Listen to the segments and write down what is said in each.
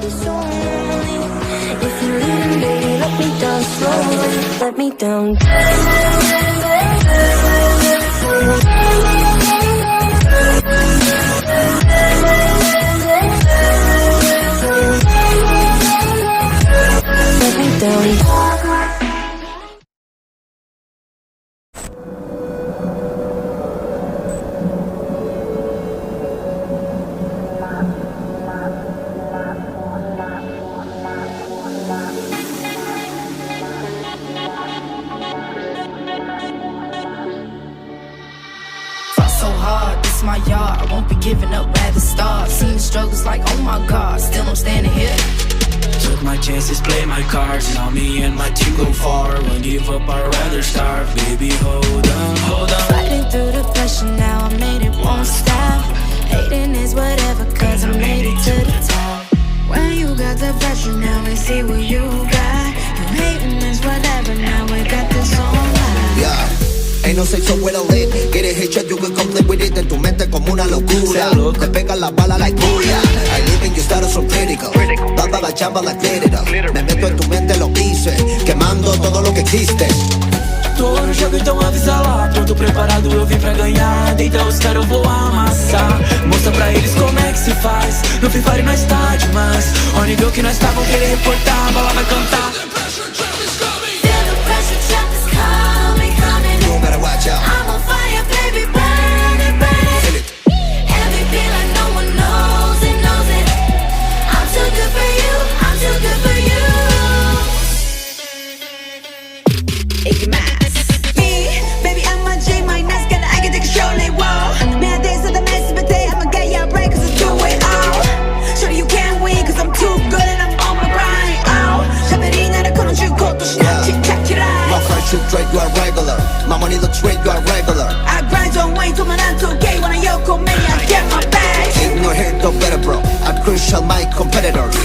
so lonely. If you're leaving, baby, let me down slowly. Let me down. Let me down. My yard, I won't be giving up, rather start. Seen the struggles like, oh my God, still I'm standing here. Took my chances, play my cards. Now me and my team go far. Won't give up, I'd rather starve. Baby, hold on, hold on. Fighting through the pressure now, I made it, won't stop. Hating is whatever, cause I made it to the top. When you got the pressure, now we see what you got. You hating is whatever, now we got this on live. Yeah. Ain't no say so well lit. Get it hit you can complete with it. En tu mente como una locura. Te pegan las balas like booyah. I live in your status so critical. Dando la chamba like glitter. Me meto en tu mente, lo hice. Quemando todo lo que existe. Tô no jogo, então avisa lá. Pronto, preparado, eu vim pra ganhar. Deita os caras, eu vou amassar. Mostra pra eles como é que se faz. No Free Fire nós tá demais. Ó o nível que nós tá, vão querer reportar. A bola vai cantar. Watch out. I'm on fire, baby, burn it, burn it. MVP like no one knows it, knows it. I'm too good for you, I'm too good for you. Hey, me, baby, I'm a J, my nice girl, I can take control, they wall. Man, days of the mess, but they, I'ma get your break, cause it's two-way out. Sure you can't win, cause I'm too good and I'm on my grind, oh. 샤벨이 나를 걸어주고 또 신나, 틱탁티라. My friendship trade, you are regular. My money looks straight, you are regular. I grind on way to my gay when I yoko me, I get my bag. In your head, no better, bro. I'm crucial, my competitors.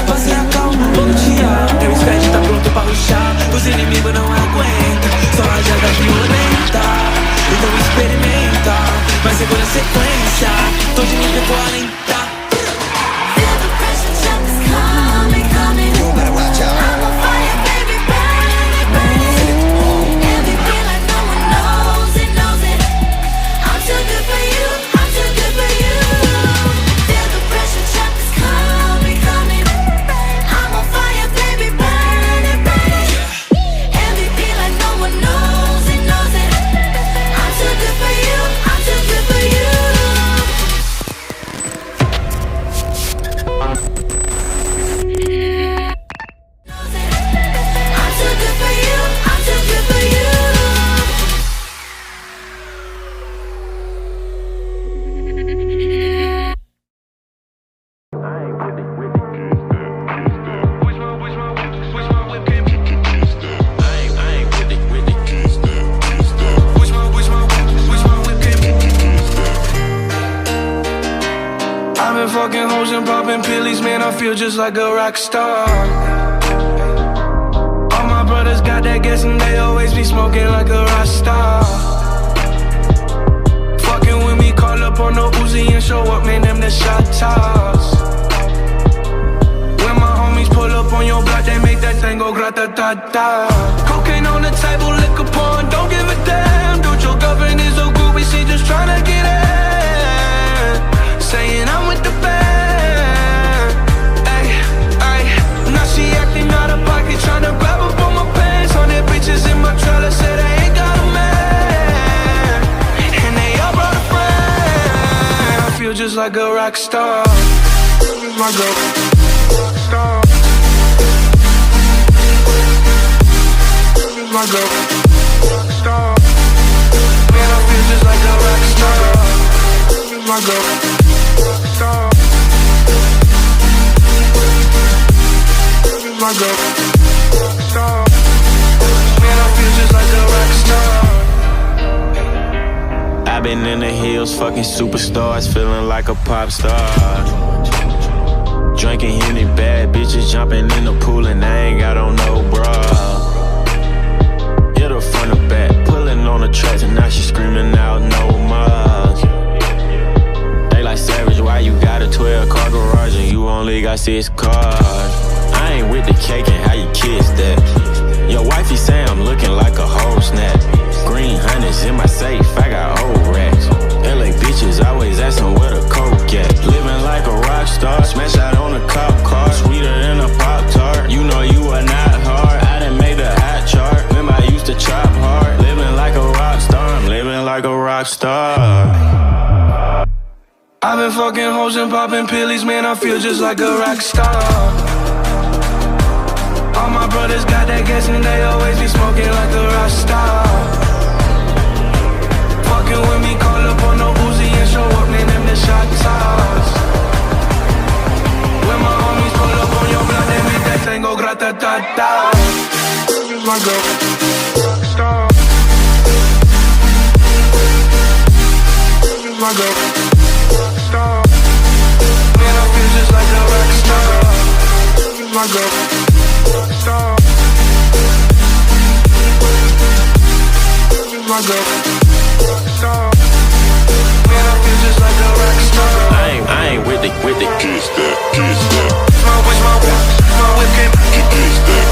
Passei a calma, bom dia. Teu squad tá pronto pra rushar. Os inimigos não aguentam. Só rajada violenta. Então experimenta. Mas segura a sequência. Tô de nível 40. Fucking hoes and popping pillies, man, I feel just like a rock star. All my brothers got that gas and they always be smoking like a rock star. Fucking with me, call up on the Uzi and show up, man, them the shot toss. When my homies pull up on your block, they make that thing go grata-ta-ta. Cocaine on the table, liquor porn, don't give a damn. Dude, your girlfriend is so groovy, she just tryna get in. Saying I'm with the band. Ay, ay. Now she acting out of pocket, tryna grab up on my pants. 100 bitches in my trailer, said I ain't got a man. And they all brought a friend. I feel just like a rock star. My girl, star. My girl, star. Man, I feel just like a rock star. My girl. My girl, star. Man, I feel just like a rock star. I've been in the hills, fucking superstars, feeling like a pop star. Drinking Henny, bad bitches jumping in the pool, and I ain't got on no bra. 6 cars. I ain't with the cake and how you kiss that. Your wifey say I'm looking like a whole snap. Green hundreds in my safe, I got old racks. LA bitches always asking where the coke at. Living like a rock star, smash out on a cop car. Sweeter than a Pop-Tart, you know you are not hard. I done made a hot chart, remember I used to chop hard. Living like a rock star, I'm living like a rock star. I've been fucking hoes and popping pillies, man, I feel just like a rock star. All my brothers got that gas and they always be smoking like a rock star. Fucking with me, call up on no Uzi and show up, name them the shot toss. When my homies pull up on your block, they make that thing go grata-ta-ta. Just like a rock star. Just like a star. Man, I feel just like a rock star. Just like a star. Just like a star. Man, I feel just like a rock star. I ain't with the kiss that. My whip came, kiss that.